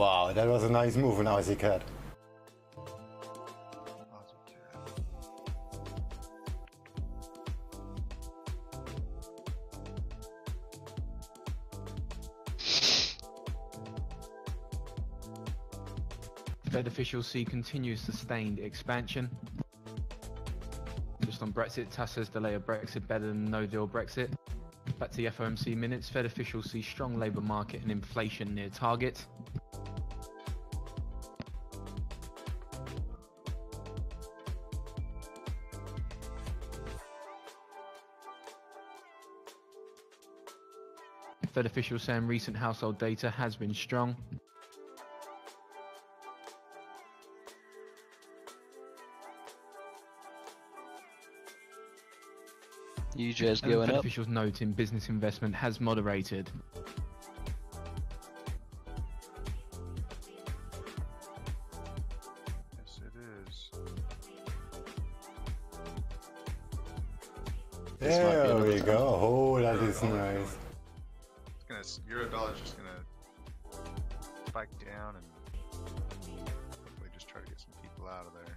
Wow, that was a nice move, an Aussie cat. Fed officials see continued sustained expansion. Just on Brexit, TASS says delay of Brexit better than no-deal Brexit. Back to the FOMC minutes, Fed officials see strong labour market and inflation near target. Fed officials saying recent household data has been strong. UJ's going Fed up. officials noting business investment has moderated. Yes, it is. There we go. Oh, that is nice. Euro-dollar's just gonna spike down and hopefully just try to get some people out of there.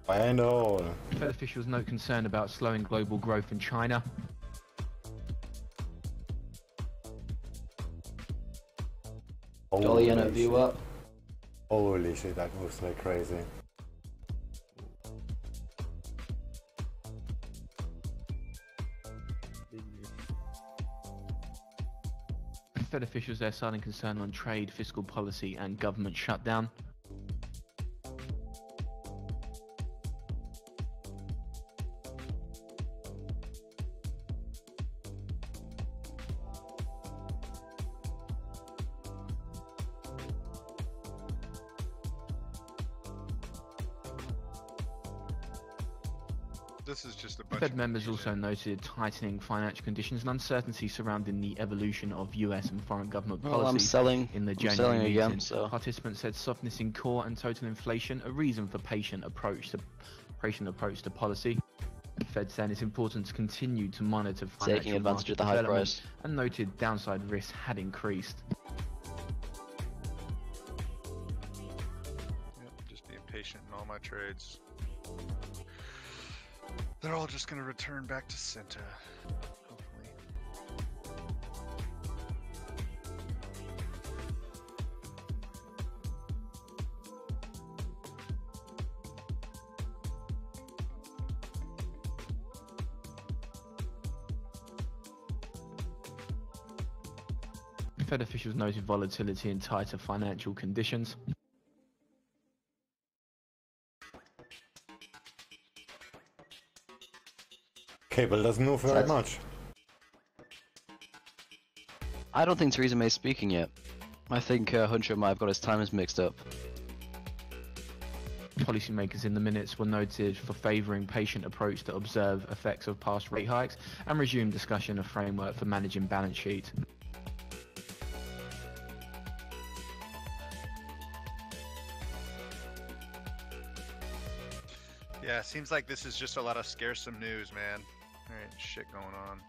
And all. Fed officials note concern about slowing global growth in China. Dollar yen at view up. Holy shit, that moves like crazy. Fed officials there citing concern on trade, fiscal policy and government shutdown. This is just a bunch Fed of members confusion. also noted tightening financial conditions and uncertainty surrounding the evolution of US and foreign government Well, I'm policy selling. in the I'm January selling meeting. again, so Participants said softness in core and total inflation a reason for patient approach to policy. Fed saying it's important to continue to monitor financial taking advantage market of the high development price. and noted downside risks had increased. Yep, just being patient in all my trades. They're all just gonna return back to center, hopefully. Fed officials noted volatility and tighter financial conditions. Cable doesn't move very much. I don't think Theresa May's speaking yet. I think Hunter might have got his timings mixed up. Policymakers in the minutes were noted for favouring patient approach to observe effects of past rate hikes and resume discussion of framework for managing balance sheet. Yeah, seems like this is just a lot of scaresome news, man. Alright, shit going on.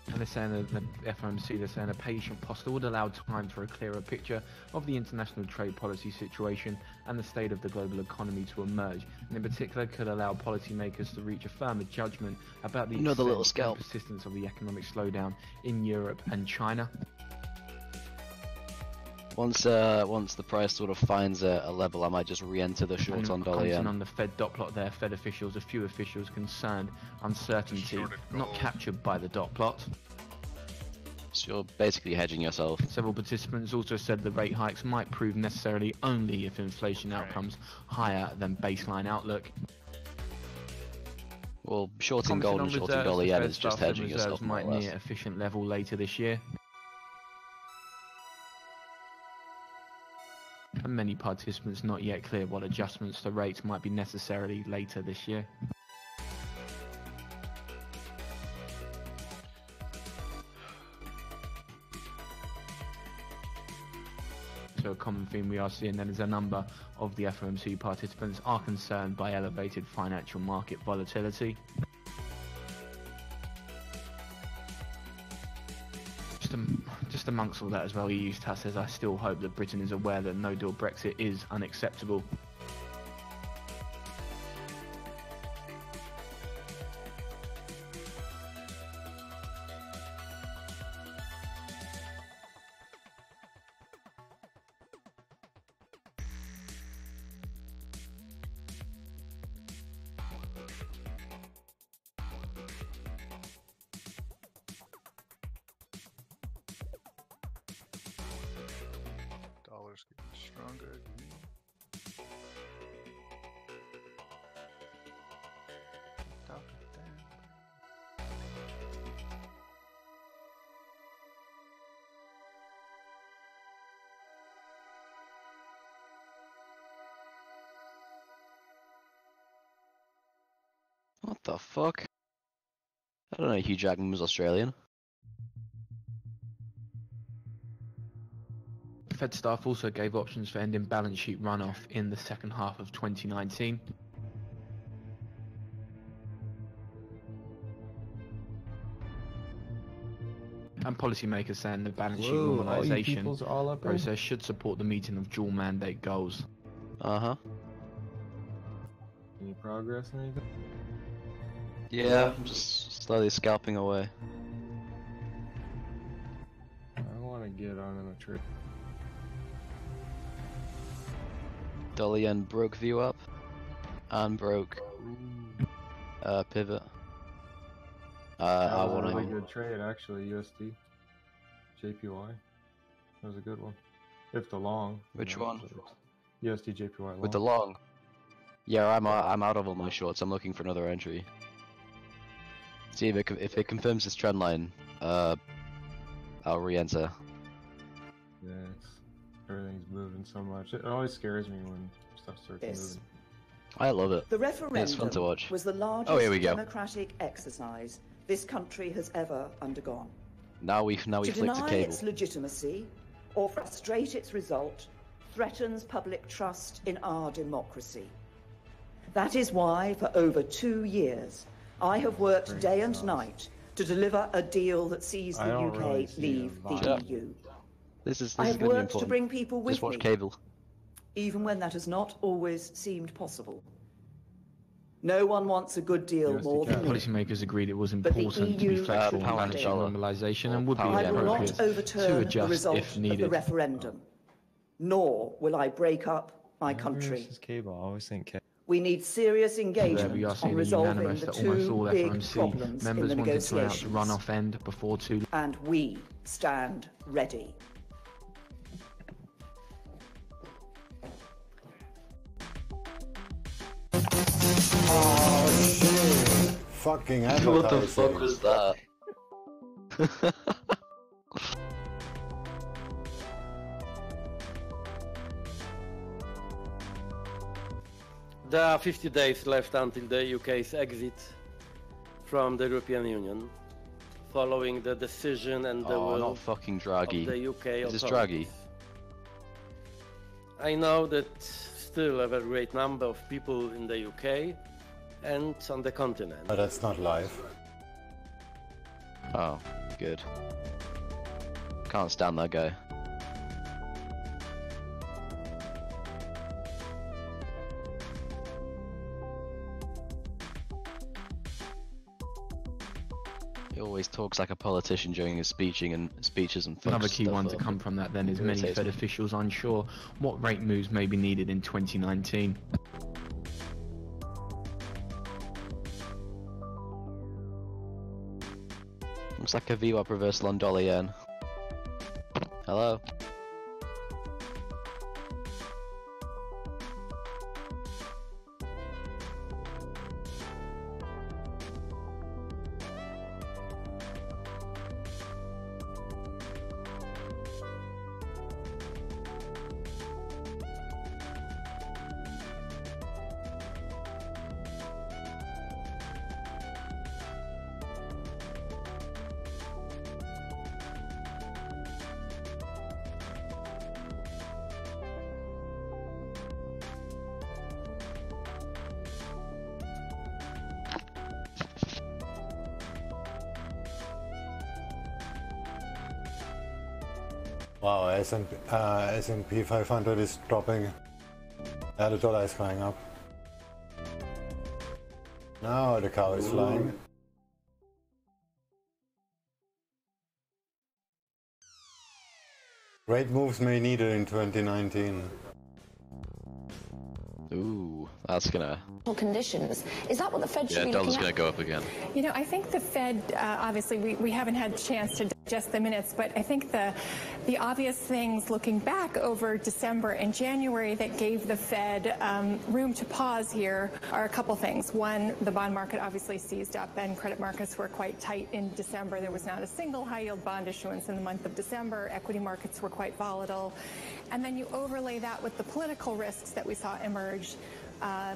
And they're saying that the FOMC, they're saying a patient posture would allow time for a clearer picture of the international trade policy situation and the state of the global economy to emerge, and in particular could allow policymakers to reach a firmer judgment about the Another little extent and scalp. persistence of the economic slowdown in Europe and China. Once the price sort of finds a level, I might just re-enter the short on dollar Commenting yen. on the Fed dot plot there, Fed officials, a few officials concerned uncertainty Shorted not gold. captured by the dot plot. So you're basically hedging yourself. Several participants also said the rate hikes might prove necessary only if inflation Right. outcomes higher than baseline outlook. Well, shorting Commenting gold on and shorting reserves, dollar the yen Fed is just staff said hedging reserves yourself more might or less. near efficient level later this year. And many participants not yet clear what adjustments to rates might be necessary later this year. So common theme we are seeing then is a number of the FOMC participants are concerned by elevated financial market volatility. Just amongst all that as well, EU says, I still hope that Britain is aware that no-deal Brexit is unacceptable. Dollar's getting stronger. Top it down. What the fuck? I don't know Hugh Jackman was Australian. Fed staff also gave options for ending balance sheet runoff in the second half of 2019. And policymakers saying the balance sheet normalisation process should support the meeting of dual mandate goals. Uh-huh. Any progress or anything? Yeah, I'm just slowly scalping away. I want to get on a trip. Dollar yen broke view up and broke pivot. I want a to. really good trade actually. USD, JPY. That was a good one. If the long. Which one? USD JPY long. With the long. Yeah, I'm out of all my shorts. I'm looking for another entry. See if it confirms this trend line. I'll re-enter. Yeah, everything's moving so much. It always scares me when stuff starts moving. I love it. The referendum It's fun to watch. was the largest here we go. democratic exercise this country has ever undergone. Now we To flick the deny cable. its legitimacy or frustrate its result threatens public trust in our democracy. That is why, for over 2 years, I have worked day and night to deliver a deal that sees the UK leave the EU. This is I going have to be worked important. to bring people with Just watch me, cable. even when that has not always seemed possible. No one wants a good deal more than me. Policymakers agreed it was But the important to be EU flexible pound in and managing dollar. normalisation and would be I will appropriate not overturn to the adjust result if of the needed. referendum, nor will I break up my country. This is cable. I always think cable. We need serious There we engagement are on seeing a resolving unanimous the that almost all two big FOMC problems in members the wanted to announce negotiations. run-off end before too. And we stand ready. Fucking What the advertising. fuck was that? There are 50 days left until the UK's exit from the European Union, following the decision and the Oh, will not fucking of Draghi. the UK Is this authorities. Draghi? I know that still a very great number of people in the UK and on the continent But that's not live. Oh, good. Can't stand that guy. He always talks like a politician during his speeches and Another fucks key stuff one to up. come from that then is many Irritates Fed me. officials unsure what rate moves may be needed in 2019. Looks like a VWAP reversal on dollar yen. Hello? Wow, S&P 500 is dropping. The dollar is going up. Now the cow is flying. Rate moves may need it in 2019. Ooh, that's gonna. Conditions. Is that what the Fed should Yeah, be dollar's looking gonna at? go up again. You know, I think the Fed, obviously, we haven't had a chance to digest the minutes, but I think the obvious things looking back over December and January that gave the Fed room to pause here are a couple things. One, the bond market obviously seized up and credit markets were quite tight in December. There was not a single high-yield bond issuance in the month of December. Equity markets were quite volatile. And then you overlay that with the political risks that we saw emerge.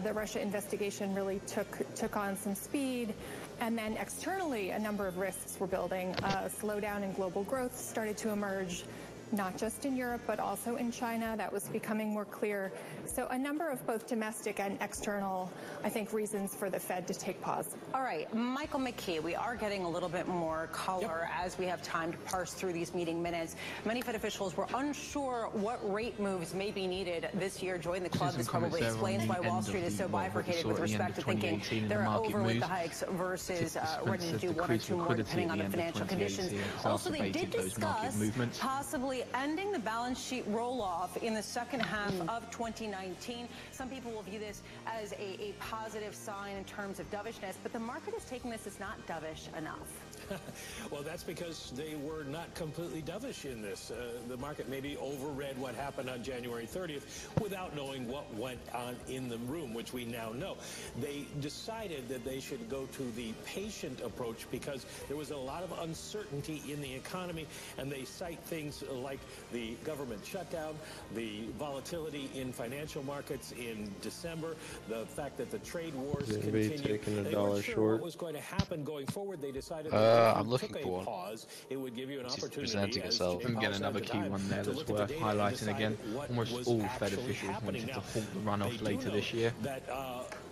The Russia investigation really took on some speed. And then externally, a number of risks were building. A slowdown in global growth started to emerge, not just in Europe, but also in China. That was becoming more clear. So a number of both domestic and external, I think, reasons for the Fed to take pause. All right, Michael McKee, we are getting a little bit more color as we have time to parse through these meeting minutes. Many Fed officials were unsure what rate moves may be needed this year. Join the club. This probably explains why Wall Street is so bifurcated with respect to thinking they're over with the hikes versus ready to do one or two more depending on the financial conditions. Also, they did discuss possibly ending the balance sheet roll-off in the second half of 2019. Some people will view this as a positive sign in terms of dovishness, but the market is taking this as not dovish enough. Well, that's because they were not completely dovish in this. The market maybe overread what happened on January 30th without knowing what went on in the room, which we now know. They decided that they should go to the patient approach because there was a lot of uncertainty in the economy, and they cite things like the government shutdown, the volatility in financial markets in December, the fact that the trade wars continue. They weren't sure what was going to happen going forward. They decided I'm looking for one. pause, it would give you an opportunity presenting itself. And get another key one there that's worth highlighting again. Almost all Fed officials wanted to halt the runoff later this year. That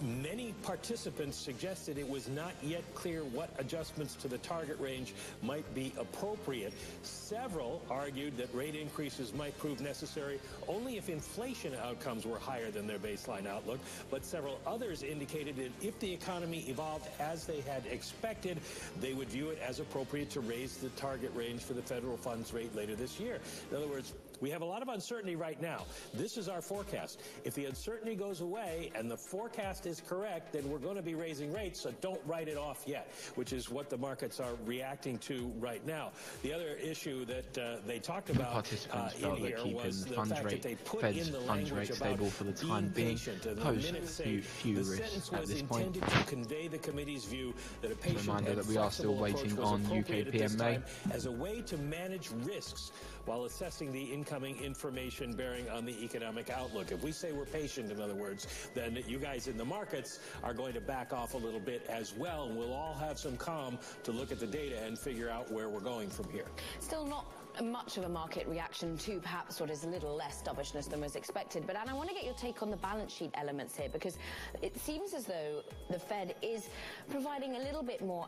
many participants suggested it was not yet clear what adjustments to the target range might be appropriate. Several argued that rate increases might prove necessary only if inflation outcomes were higher than their baseline outlook, but several others indicated that if the economy evolved as they had expected, they would view it as appropriate to raise the target range for the federal funds rate later this year. In other words, we have a lot of uncertainty right now. This is our forecast. If the uncertainty goes away and the forecast is correct, then we're going to be raising rates, so don't write it off yet, which is what the markets are reacting to right now. The other issue that they talked about Participants in felt here that keeping was the the funds fact rate, that they put Fed's in the funds language rate about stable for the time being patient. And the poses minutes a say few the risks sentence at was this point. intended to convey the committee's view that a patient Reminder and that we are still flexible waiting approach was on appropriate UK at this PMA. time as a way to manage risks while assessing the incoming information bearing on the economic outlook. If we say we're patient, in other words, then you guys in the markets are going to back off a little bit as well, and we'll all have some calm to look at the data and figure out where we're going from here. Still not much of a market reaction to perhaps what is a little less dovishness than was expected. But Anne, I want to get your take on the balance sheet elements here, because it seems as though the Fed is providing a little bit more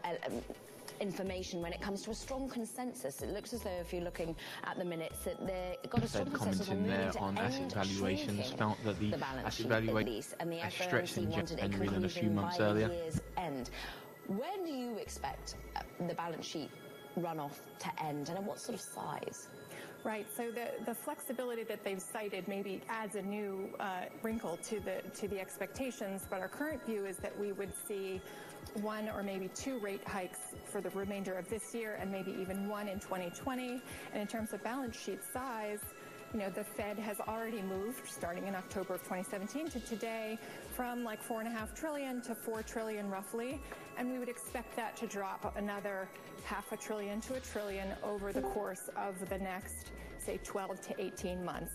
information when it comes to a strong consensus. It looks as though, if you're looking at the minutes, that they've got a strong Fed consensus on commenting moving there to on asset end valuations shrinking felt that the balance asset sheet valuation at least, and the stretched in FOMC wanted a January than a few conclusion months by earlier. the year's end. When do you expect the balance sheet runoff to end, and at what sort of size? Right. So the flexibility that they've cited maybe adds a new wrinkle to the expectations. But our current view is that we would see one or maybe two rate hikes for the remainder of this year, and maybe even one in 2020. And in terms of balance sheet size, you know, the Fed has already moved, starting in October of 2017 to today, from like $4.5 trillion to $4 trillion roughly, and we would expect that to drop another $0.5 trillion to $1 trillion over the course of the next, say, 12 to 18 months.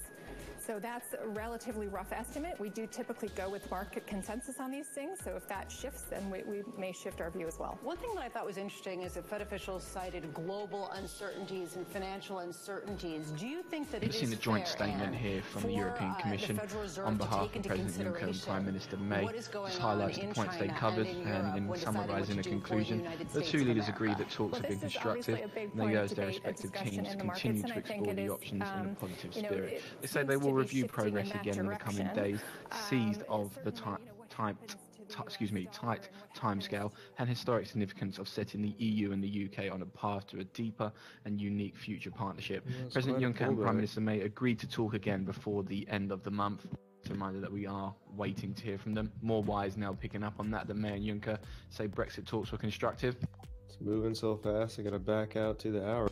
So that's a relatively rough estimate. We do typically go with market consensus on these things. So if that shifts, then we may shift our view as well. One thing that I thought was interesting is that Fed officials cited global uncertainties and financial uncertainties. Do you think that We've seen a joint statement here from the European Commission on behalf of President Juncker and Prime Minister May. This highlights the points they covered, and in summarising a conclusion, the two leaders agree that talks have been constructive, and they urge their respective teams to continue to explore the options in a positive spirit. They say they will review progress again in the coming days, seized of the tight timescale and historic significance of setting the EU and the UK on a path to a deeper and unique future partnership. President Juncker and Prime Minister May agreed to talk again before the end of the month. It's a reminder that we are waiting to hear from them. More wise now picking up on that than May and Juncker say Brexit talks were constructive. It's moving so fast, I gotta back out to the hour.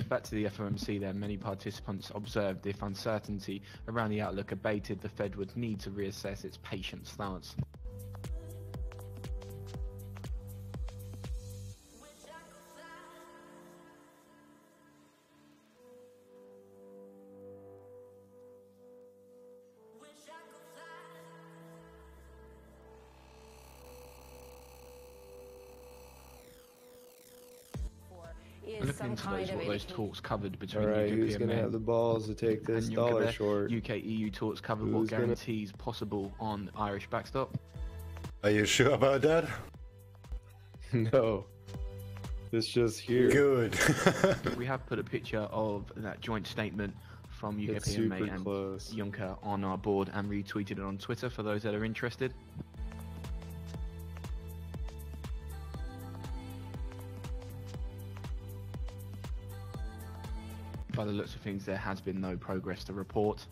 Back to the FOMC then, many participants observed if uncertainty around the outlook abated, the Fed would need to reassess its patient stance. Looking into what those talks covered between Alright, who's UK gonna and have the balls to take this and dollar Juncker short? UK-EU talks covered Who's what guarantees possible on Irish backstop. Are you sure about that? No. It's just here. Good. We have put a picture of that joint statement from UK It's and May super and close. Juncker on our board and retweeted it on Twitter for those that are interested. By the looks of things, there has been no progress to report.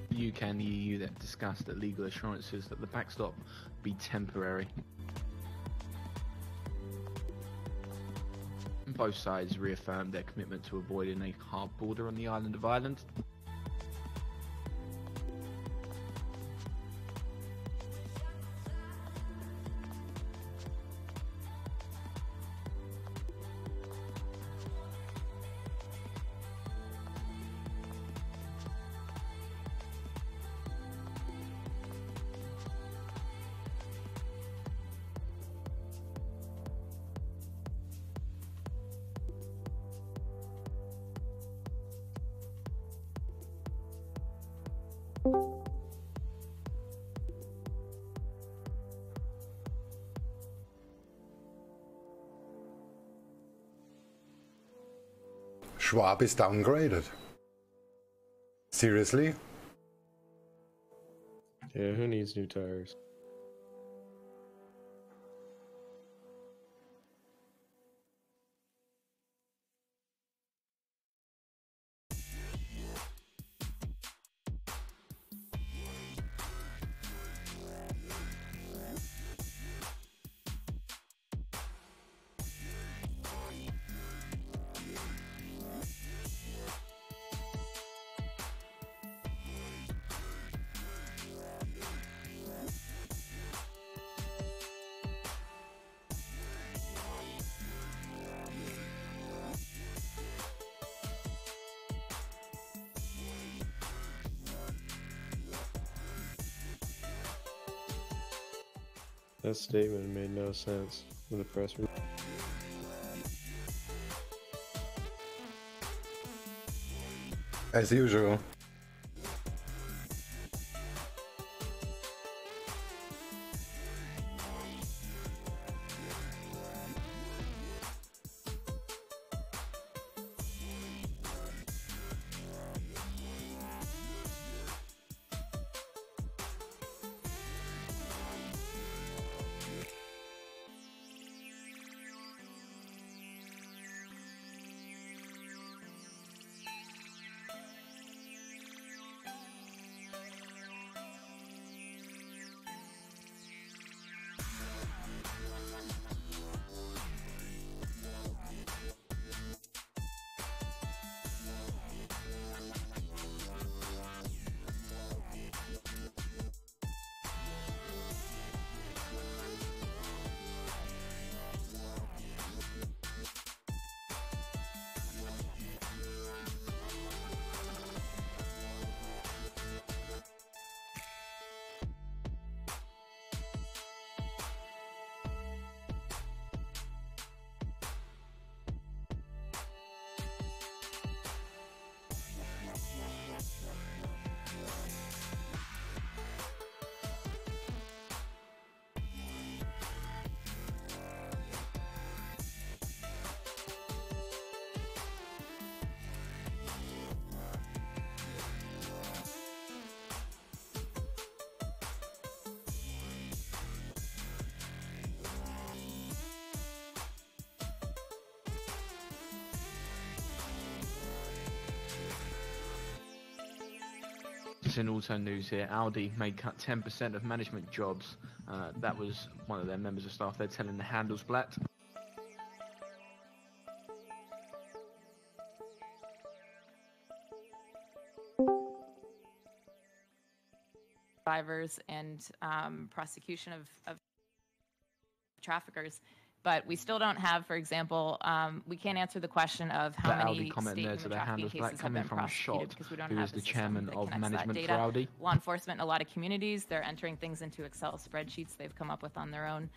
The UK and the EU that discussed that legal assurances that the backstop be temporary. Both sides reaffirmed their commitment to avoiding a hard border on the island of Ireland. Schwab is downgraded. Seriously? Yeah, who needs new tires? That statement made no sense in the press release. As usual. Just in auto news here, Audi may cut 10% of management jobs. That was one of their members of staff. They're telling the Handelsblatt. Drivers and prosecution of traffickers. But we still don't have, for example, we can't answer the question of how many state human trafficking cases have been prosecuted because we don't have the chairman of management for Audi. Law enforcement in a lot of communities, they're entering things into Excel spreadsheets they've come up with on their own.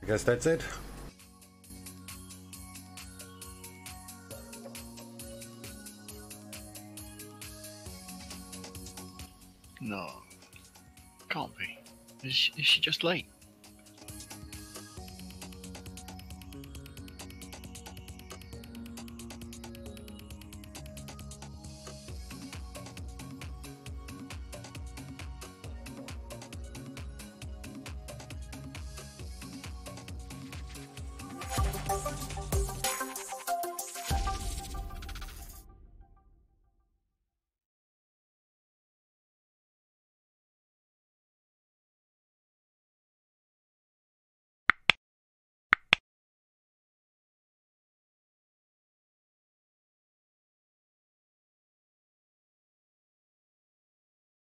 I guess that's it. No, can't be. Is she just late?